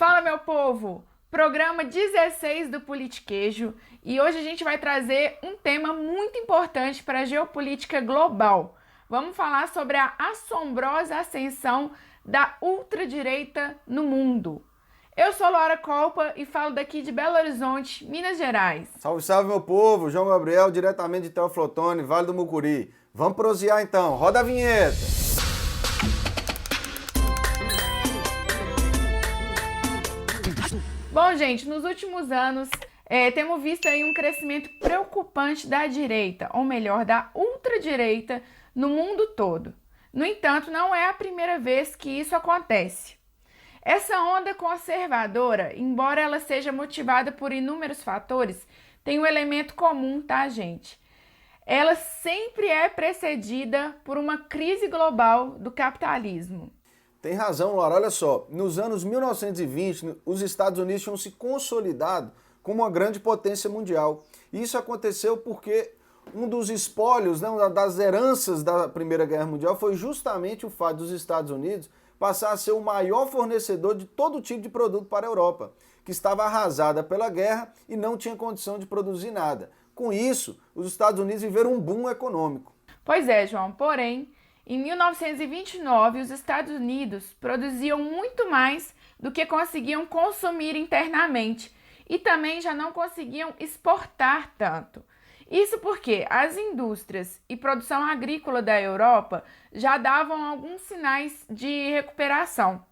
Fala, meu povo! Programa 16 do Politiquejo e hoje a gente vai trazer um tema muito importante para a geopolítica global. Vamos falar sobre a assombrosa ascensão da ultradireita no mundo. Eu sou Laura Colpa e falo daqui de Belo Horizonte, Minas Gerais. Salve, salve, meu povo! João Gabriel, diretamente de Teoflotone, Vale do Mucuri. Vamos prosear então, roda a vinheta! Bom, gente, nos últimos anos temos visto aí um crescimento preocupante da direita, ou melhor, da ultradireita no mundo todo. No entanto, não é a primeira vez que isso acontece. Essa onda conservadora, embora ela seja motivada por inúmeros fatores, tem um elemento comum, tá, gente? Ela sempre é precedida por uma crise global do capitalismo. Tem razão, Laura. Olha só, nos anos 1920, os Estados Unidos tinham se consolidado como uma grande potência mundial. Isso aconteceu porque um dos espólios, né, uma das heranças da Primeira Guerra Mundial foi justamente o fato dos Estados Unidos passar a ser o maior fornecedor de todo tipo de produto para a Europa, que estava arrasada pela guerra e não tinha condição de produzir nada. Com isso, os Estados Unidos viveram um boom econômico. Pois é, João, porém, em 1929, os Estados Unidos produziam muito mais do que conseguiam consumir internamente e também já não conseguiam exportar tanto. Isso porque as indústrias e produção agrícola da Europa já davam alguns sinais de recuperação.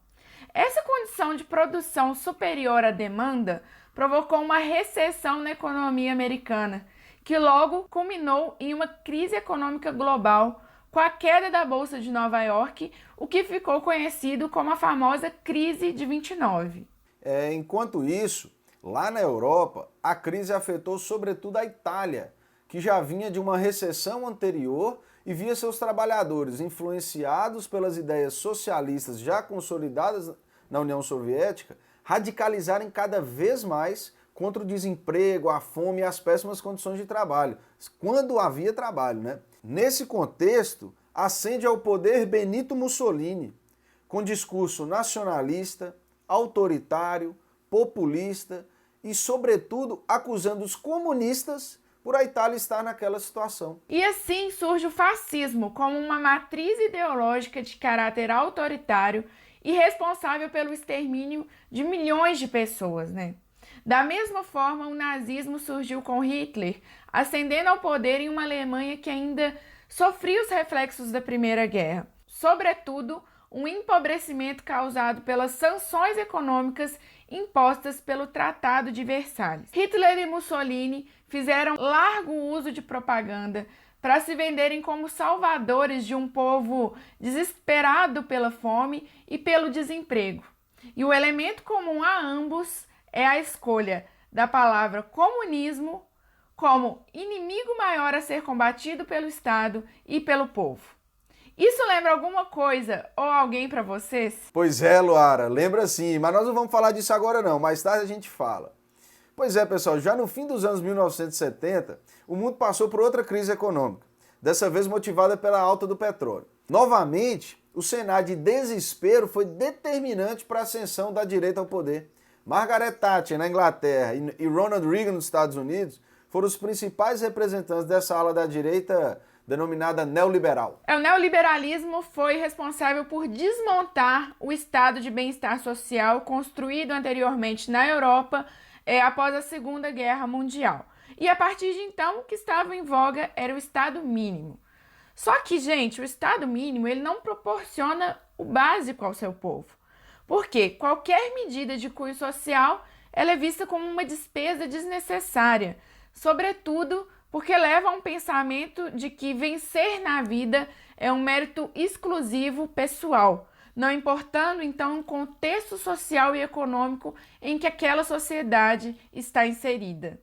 Essa condição de produção superior à demanda provocou uma recessão na economia americana, que logo culminou em uma crise econômica global com a queda da Bolsa de Nova York, o que ficou conhecido como a famosa crise de 29. Enquanto isso, lá na Europa, a crise afetou sobretudo a Itália, que já vinha de uma recessão anterior e via seus trabalhadores influenciados pelas ideias socialistas já consolidadas na União Soviética, radicalizarem cada vez mais contra o desemprego, a fome e as péssimas condições de trabalho, quando havia trabalho, né? Nesse contexto, ascende ao poder Benito Mussolini, com discurso nacionalista, autoritário, populista e, sobretudo, acusando os comunistas por a Itália estar naquela situação. E assim surge o fascismo como uma matriz ideológica de caráter autoritário e responsável pelo extermínio de milhões de pessoas, né? Da mesma forma, o nazismo surgiu com Hitler, ascendendo ao poder em uma Alemanha que ainda sofria os reflexos da Primeira Guerra. Sobretudo, um empobrecimento causado pelas sanções econômicas impostas pelo Tratado de Versalhes. Hitler e Mussolini fizeram largo uso de propaganda para se venderem como salvadores de um povo desesperado pela fome e pelo desemprego. E o elemento comum a ambos é a escolha da palavra comunismo como inimigo maior a ser combatido pelo Estado e pelo povo. Isso lembra alguma coisa ou alguém para vocês? Pois é, Luara, lembra sim, mas nós não vamos falar disso agora não, mais tarde a gente fala. Pois é, pessoal, já no fim dos anos 1970, o mundo passou por outra crise econômica, dessa vez motivada pela alta do petróleo. Novamente, o cenário de desespero foi determinante para a ascensão da direita ao poder. Margaret Thatcher na Inglaterra e Ronald Reagan nos Estados Unidos foram os principais representantes dessa ala da direita denominada neoliberal. O neoliberalismo foi responsável por desmontar o estado de bem-estar social construído anteriormente na Europa após a Segunda Guerra Mundial. E a partir de então, o que estava em voga era o Estado mínimo. Só que, gente, o Estado mínimo ele não proporciona o básico ao seu povo. Porque qualquer medida de cunho social ela é vista como uma despesa desnecessária, sobretudo porque leva a um pensamento de que vencer na vida é um mérito exclusivo pessoal, não importando então o contexto social e econômico em que aquela sociedade está inserida.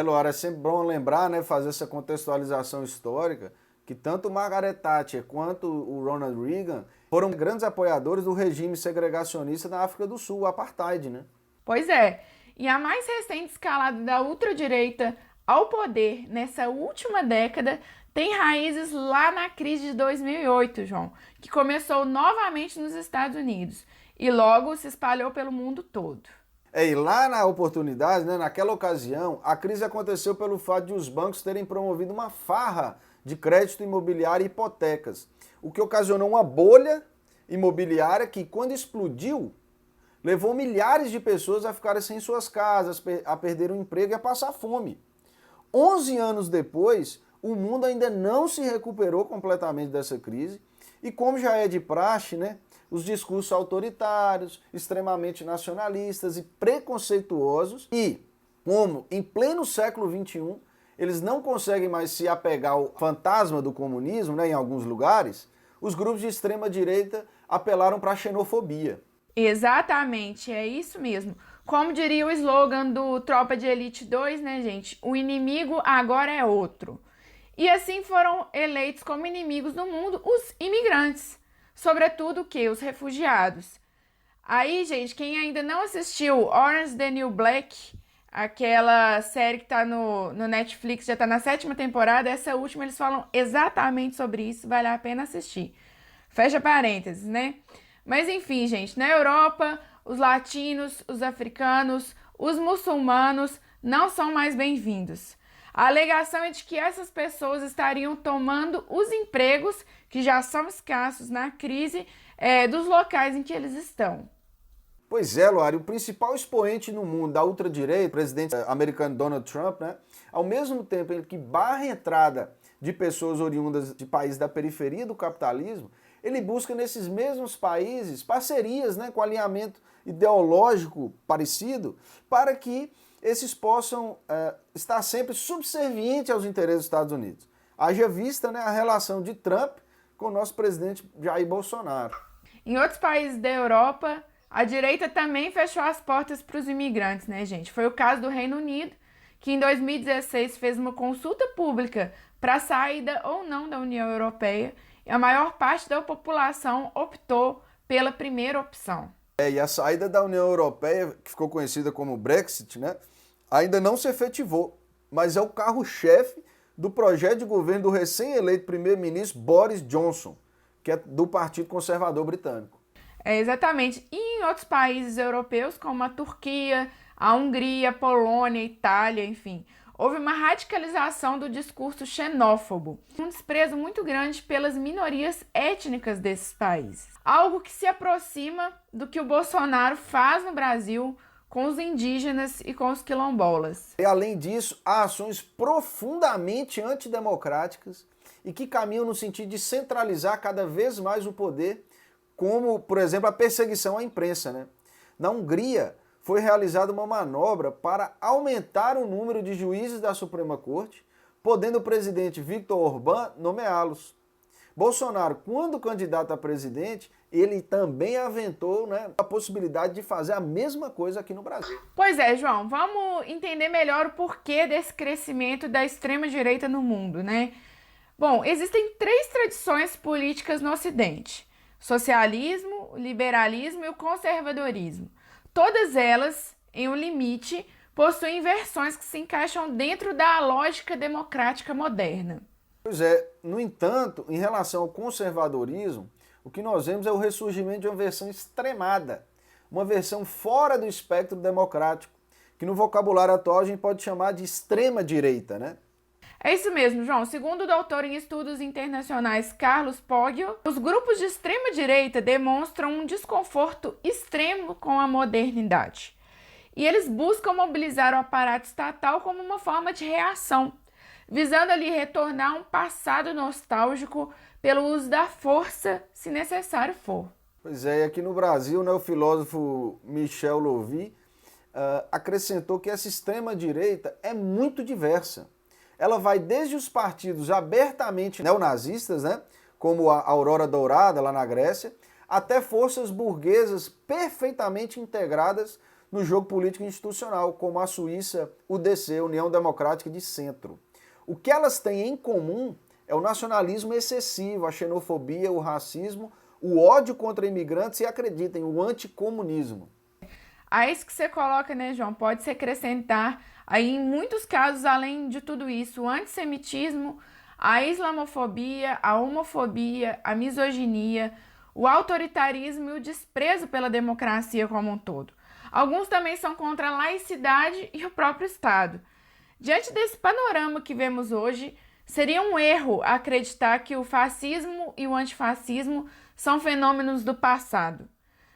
Luara, é sempre bom lembrar, né, fazer essa contextualização histórica, que tanto Margaret Thatcher quanto o Ronald Reagan foram grandes apoiadores do regime segregacionista na África do Sul, o apartheid, né? Pois é, e a mais recente escalada da ultradireita ao poder nessa última década tem raízes lá na crise de 2008, João, que começou novamente nos Estados Unidos e logo se espalhou pelo mundo todo. E lá na oportunidade, né, naquela ocasião, a crise aconteceu pelo fato de os bancos terem promovido uma farra de crédito imobiliário e hipotecas, o que ocasionou uma bolha imobiliária que, quando explodiu, levou milhares de pessoas a ficarem sem suas casas, a perder o emprego e a passar fome. 11 anos depois, o mundo ainda não se recuperou completamente dessa crise e, como já é de praxe, né, os discursos autoritários, extremamente nacionalistas e preconceituosos e, como em pleno século XXI, eles não conseguem mais se apegar ao fantasma do comunismo, né, em alguns lugares, os grupos de extrema direita apelaram para a xenofobia. Exatamente, é isso mesmo. Como diria o slogan do Tropa de Elite 2, né, gente? O inimigo agora é outro. E assim foram eleitos como inimigos do mundo os imigrantes, sobretudo o quê? Os refugiados. Aí, gente, quem ainda não assistiu Orange is the New Black, aquela série que tá no Netflix, já tá na 7ª temporada, essa última eles falam exatamente sobre isso, vale a pena assistir. Fecha parênteses, né? Mas enfim, gente, na Europa, os latinos, os africanos, os muçulmanos não são mais bem-vindos. A alegação é de que essas pessoas estariam tomando os empregos, que já são escassos na crise, dos locais em que eles estão. Pois é, Luari, o principal expoente no mundo da ultradireita, o presidente americano Donald Trump, né, ao mesmo tempo em que barra a entrada de pessoas oriundas de países da periferia do capitalismo, ele busca nesses mesmos países parcerias, né, com alinhamento ideológico parecido, para que esses possam estar sempre subservientes aos interesses dos Estados Unidos. Haja vista, né, a relação de Trump com o nosso presidente Jair Bolsonaro. Em outros países da Europa, a direita também fechou as portas para os imigrantes, né, gente? Foi o caso do Reino Unido, que em 2016 fez uma consulta pública para a saída ou não da União Europeia, e a maior parte da população optou pela primeira opção. E a saída da União Europeia, que ficou conhecida como Brexit, né, ainda não se efetivou, mas é o carro-chefe do projeto de governo do recém-eleito primeiro-ministro Boris Johnson, que é do Partido Conservador Britânico. Exatamente. E em outros países europeus, como a Turquia, a Hungria, a Polônia, a Itália, enfim, houve uma radicalização do discurso xenófobo, um desprezo muito grande pelas minorias étnicas desses países. Algo que se aproxima do que o Bolsonaro faz no Brasil com os indígenas e com os quilombolas. E além disso, há ações profundamente antidemocráticas e que caminham no sentido de centralizar cada vez mais o poder, como, por exemplo, a perseguição à imprensa, né? Na Hungria, foi realizada uma manobra para aumentar o número de juízes da Suprema Corte, podendo o presidente Viktor Orbán nomeá-los. Bolsonaro, quando candidato a presidente, ele também aventou, né, a possibilidade de fazer a mesma coisa aqui no Brasil. Pois é, João, vamos entender melhor o porquê desse crescimento da extrema-direita no mundo, né? Bom, existem 3 tradições políticas no Ocidente: socialismo, o liberalismo e o conservadorismo. Todas elas, em um limite, possuem versões que se encaixam dentro da lógica democrática moderna. Pois é, no entanto, em relação ao conservadorismo, o que nós vemos é o ressurgimento de uma versão extremada, uma versão fora do espectro democrático, que no vocabulário atual a gente pode chamar de extrema-direita, né? É isso mesmo, João. Segundo o doutor em estudos internacionais Carlos Poggio, os grupos de extrema-direita demonstram um desconforto extremo com a modernidade. E eles buscam mobilizar o aparato estatal como uma forma de reação, visando ali retornar a um passado nostálgico pelo uso da força, se necessário for. Pois é, e aqui no Brasil, né, o filósofo Michel Louvi acrescentou que essa extrema-direita é muito diversa. Ela vai desde os partidos abertamente neonazistas, né, como a Aurora Dourada, lá na Grécia, até forças burguesas perfeitamente integradas no jogo político institucional, como a Suíça, UDC, União Democrática de Centro. O que elas têm em comum é o nacionalismo excessivo, a xenofobia, o racismo, o ódio contra imigrantes e, acreditem, o anticomunismo. A isso que você coloca, né, João, pode-se acrescentar aí, em muitos casos, além de tudo isso, o antissemitismo, a islamofobia, a homofobia, a misoginia, o autoritarismo e o desprezo pela democracia como um todo. Alguns também são contra a laicidade e o próprio Estado. Diante desse panorama que vemos hoje, seria um erro acreditar que o fascismo e o antifascismo são fenômenos do passado.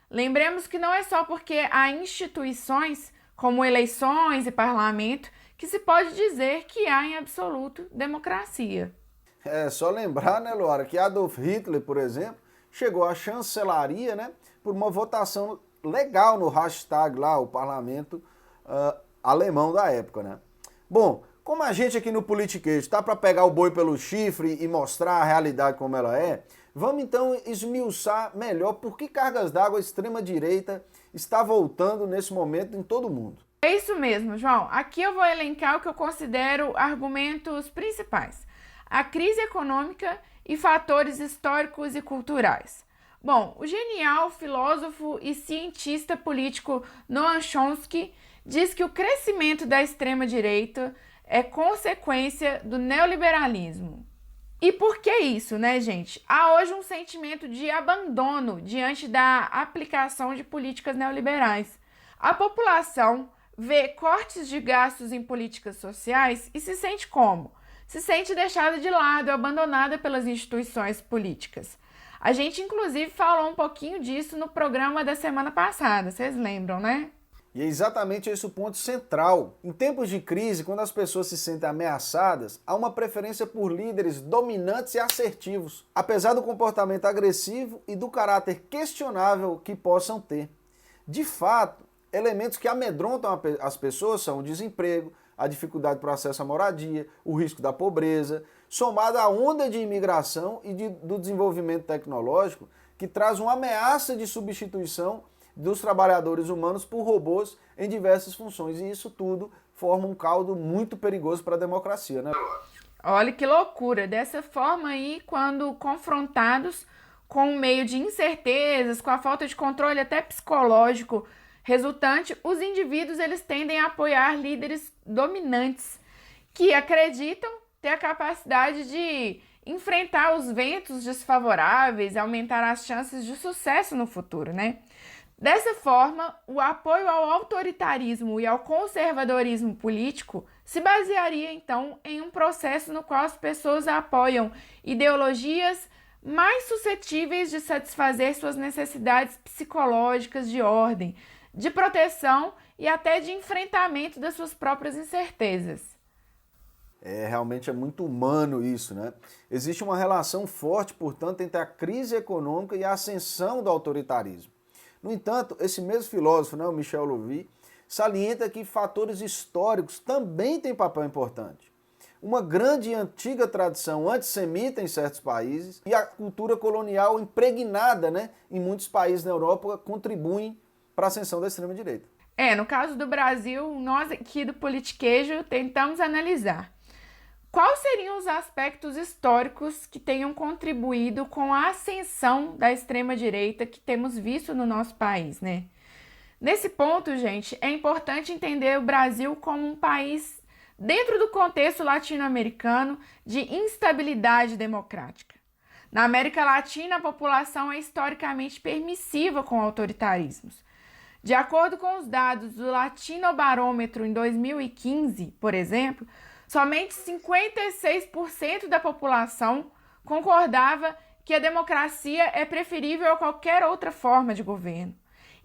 Lembremos que não é só porque há instituições, como eleições e parlamento, que se pode dizer que há em absoluto democracia. É só lembrar, né, Luara, que Adolf Hitler, por exemplo, chegou à chancelaria, né, por uma votação legal no Reichstag lá, o parlamento alemão da época, né? Bom, como a gente aqui no Politiquês está para pegar o boi pelo chifre e mostrar a realidade como ela é, vamos então esmiuçar melhor por que cargas d'água a extrema-direita está voltando nesse momento em todo o mundo. É isso mesmo, João. Aqui eu vou elencar o que eu considero argumentos principais: a crise econômica e fatores históricos e culturais. Bom, o genial filósofo e cientista político Noam Chomsky diz que o crescimento da extrema-direita é consequência do neoliberalismo. E por que isso, né, gente? Há hoje um sentimento de abandono diante da aplicação de políticas neoliberais. A população vê cortes de gastos em políticas sociais e se sente como? Se sente deixada de lado, abandonada pelas instituições políticas. A gente, inclusive, falou um pouquinho disso no programa da semana passada, vocês lembram, né? E é exatamente esse o ponto central. Em tempos de crise, quando as pessoas se sentem ameaçadas, há uma preferência por líderes dominantes e assertivos, apesar do comportamento agressivo e do caráter questionável que possam ter. De fato, elementos que amedrontam as pessoas são o desemprego, a dificuldade para o acesso à moradia, o risco da pobreza, somado à onda de imigração e do desenvolvimento tecnológico, que traz uma ameaça de substituição dos trabalhadores humanos por robôs em diversas funções. E isso tudo forma um caldo muito perigoso para a democracia, né? Olha que loucura! Dessa forma aí, quando confrontados com o meio de incertezas, com a falta de controle até psicológico resultante, os indivíduos eles tendem a apoiar líderes dominantes que acreditam ter a capacidade de enfrentar os ventos desfavoráveis, aumentar as chances de sucesso no futuro, né? Dessa forma, o apoio ao autoritarismo e ao conservadorismo político se basearia, então, em um processo no qual as pessoas apoiam ideologias mais suscetíveis de satisfazer suas necessidades psicológicas de ordem, de proteção e até de enfrentamento das suas próprias incertezas. Realmente é muito humano isso, né? Existe uma relação forte, portanto, entre a crise econômica e a ascensão do autoritarismo. No entanto, esse mesmo filósofo, né, o Michel Louvi, salienta que fatores históricos também têm papel importante. Uma grande e antiga tradição antissemita em certos países e a cultura colonial impregnada, né, em muitos países na Europa contribuem para a ascensão da extrema-direita. No caso do Brasil, nós aqui do Politiquejo tentamos analisar quais seriam os aspectos históricos que tenham contribuído com a ascensão da extrema-direita que temos visto no nosso país, né? Nesse ponto, gente, é importante entender o Brasil como um país dentro do contexto latino-americano de instabilidade democrática. Na América Latina, a população é historicamente permissiva com autoritarismos. De acordo com os dados do Latinobarômetro em 2015, por exemplo, somente 56% da população concordava que a democracia é preferível a qualquer outra forma de governo.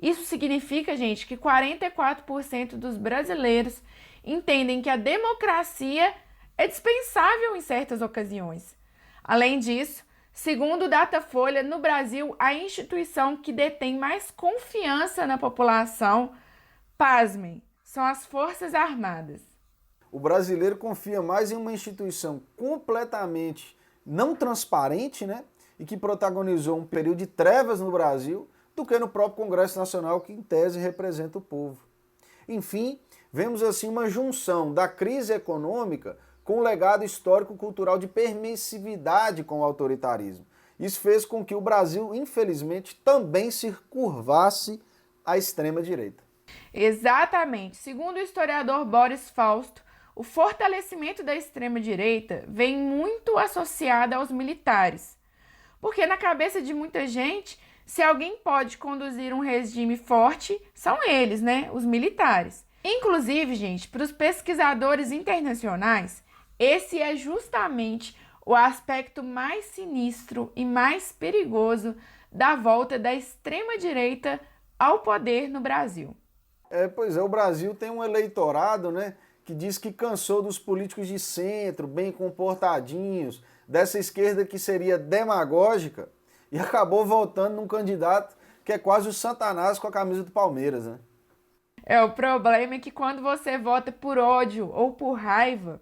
Isso significa, gente, que 44% dos brasileiros entendem que a democracia é dispensável em certas ocasiões. Além disso, segundo o Datafolha, no Brasil, a instituição que detém mais confiança na população, pasmem, são as Forças Armadas. O brasileiro confia mais em uma instituição completamente não transparente, né, e que protagonizou um período de trevas no Brasil, do que no próprio Congresso Nacional, que em tese representa o povo. Enfim, vemos assim uma junção da crise econômica com o legado histórico-cultural de permissividade com o autoritarismo. Isso fez com que o Brasil, infelizmente, também se curvasse à extrema-direita. Exatamente. Segundo o historiador Boris Fausto, o fortalecimento da extrema-direita vem muito associado aos militares. Porque na cabeça de muita gente, se alguém pode conduzir um regime forte, são eles, né? Os militares. Inclusive, gente, para os pesquisadores internacionais, esse é justamente o aspecto mais sinistro e mais perigoso da volta da extrema-direita ao poder no Brasil. Pois é, o Brasil tem um eleitorado, né, que diz que cansou dos políticos de centro, bem comportadinhos, dessa esquerda que seria demagógica, e acabou votando num candidato que é quase o Satanás com a camisa do Palmeiras, né? O problema é que quando você vota por ódio ou por raiva,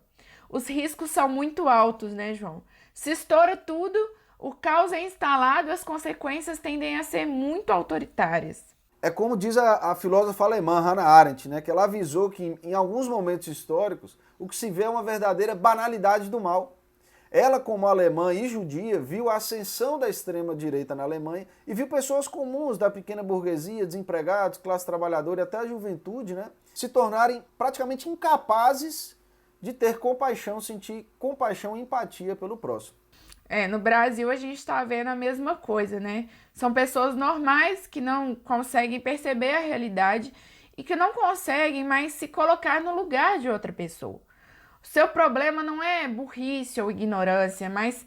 os riscos são muito altos, né, João? Se estoura tudo, o caos é instalado e as consequências tendem a ser muito autoritárias. É como diz a filósofa alemã Hannah Arendt, né, que ela avisou que em alguns momentos históricos o que se vê é uma verdadeira banalidade do mal. Ela, como alemã e judia, viu a ascensão da extrema-direita na Alemanha e viu pessoas comuns da pequena burguesia, desempregados, classe trabalhadora e até a juventude, né, se tornarem praticamente incapazes de ter compaixão, sentir compaixão e empatia pelo próximo. No Brasil a gente está vendo a mesma coisa, né? São pessoas normais que não conseguem perceber a realidade e que não conseguem mais se colocar no lugar de outra pessoa. O seu problema não é burrice ou ignorância, mas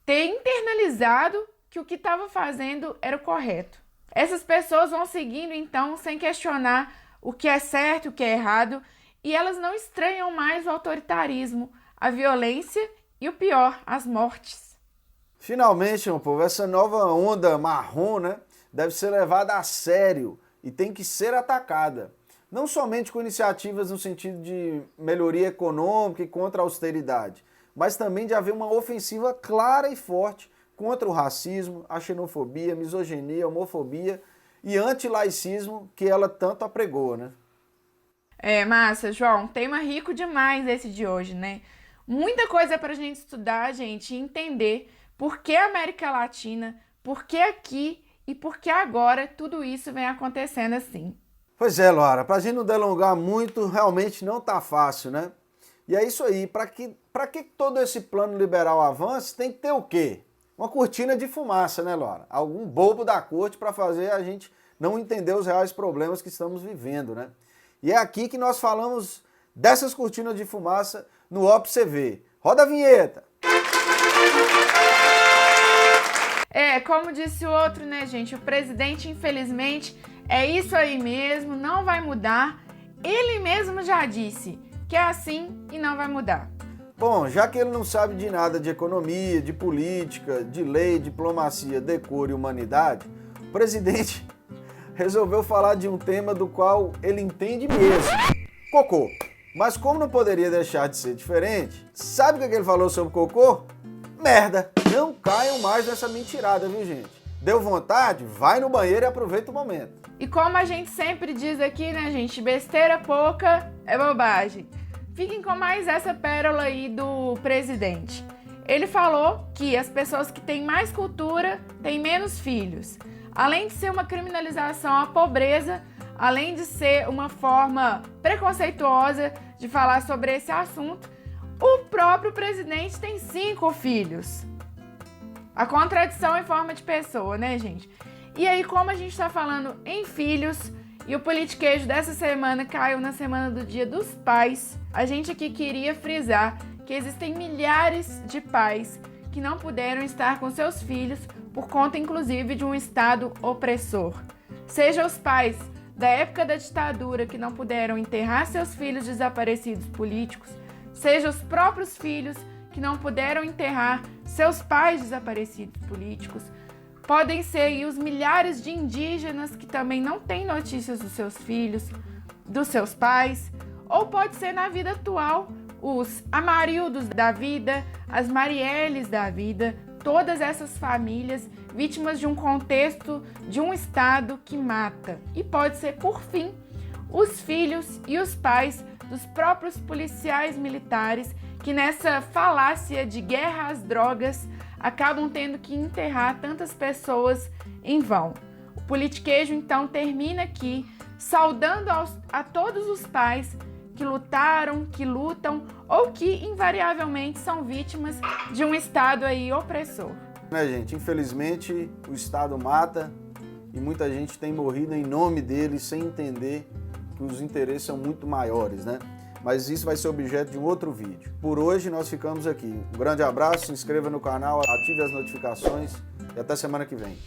ter internalizado que o que estava fazendo era o correto. Essas pessoas vão seguindo, então, sem questionar o que é certo e o que é errado, e elas não estranham mais o autoritarismo, a violência e o pior, as mortes. Finalmente, meu povo, essa nova onda marrom, né, deve ser levada a sério e tem que ser atacada. Não somente com iniciativas no sentido de melhoria econômica e contra a austeridade, mas também de haver uma ofensiva clara e forte contra o racismo, a xenofobia, a misoginia, a homofobia e antilaicismo que ela tanto apregou, né? Massa, João, tema rico demais esse de hoje, né? Muita coisa pra gente estudar, gente, e entender por que a América Latina, por que aqui e por que agora tudo isso vem acontecendo assim. Pois é, Laura, pra gente não delongar muito, realmente não tá fácil, né? E é isso aí, pra que todo esse plano liberal avance, tem que ter o quê? Uma cortina de fumaça, né, Laura? Algum bobo da corte para fazer a gente não entender os reais problemas que estamos vivendo, né? E é aqui que nós falamos dessas cortinas de fumaça no OpCV. Roda a vinheta! Como disse o outro, né, gente? O presidente, infelizmente, é isso aí mesmo, não vai mudar. Ele mesmo já disse que é assim e não vai mudar. Bom, já que ele não sabe de nada de economia, de política, de lei, diplomacia, decoro e humanidade, o presidente resolveu falar de um tema do qual ele entende mesmo: cocô. Mas como não poderia deixar de ser diferente, sabe o que ele falou sobre cocô? Merda! Não caiam mais nessa mentirada, viu, gente? Deu vontade? Vai no banheiro e aproveita o momento. E como a gente sempre diz aqui, né, gente? Besteira pouca é bobagem. Fiquem com mais essa pérola aí do presidente. Ele falou que as pessoas que têm mais cultura têm menos filhos. Além de ser uma criminalização à pobreza, além de ser uma forma preconceituosa de falar sobre esse assunto, o próprio presidente tem 5 filhos. A contradição em forma de pessoa, né, gente? E aí, como a gente tá falando em filhos, e o politiquejo dessa semana caiu na semana do Dia dos Pais, a gente aqui queria frisar que existem milhares de pais que não puderam estar com seus filhos por conta, inclusive, de um Estado opressor. Seja os pais da época da ditadura que não puderam enterrar seus filhos desaparecidos políticos, seja os próprios filhos que não puderam enterrar seus pais desaparecidos políticos, podem ser aí os milhares de indígenas que também não têm notícias dos seus filhos, dos seus pais, ou pode ser na vida atual os Amarildos da vida, as Marielles da vida, todas essas famílias vítimas de um contexto, de um Estado que mata. E pode ser, por fim, os filhos e os pais dos próprios policiais militares que nessa falácia de guerra às drogas acabam tendo que enterrar tantas pessoas em vão. O politiquejo então termina aqui saudando a todos os pais que lutaram, que lutam ou que invariavelmente são vítimas de um Estado aí opressor. Né, gente? Infelizmente, o Estado mata e muita gente tem morrido em nome dele sem entender que os interesses são muito maiores, né? Mas isso vai ser objeto de um outro vídeo. Por hoje nós ficamos aqui. Um grande abraço, se inscreva no canal, ative as notificações e até semana que vem.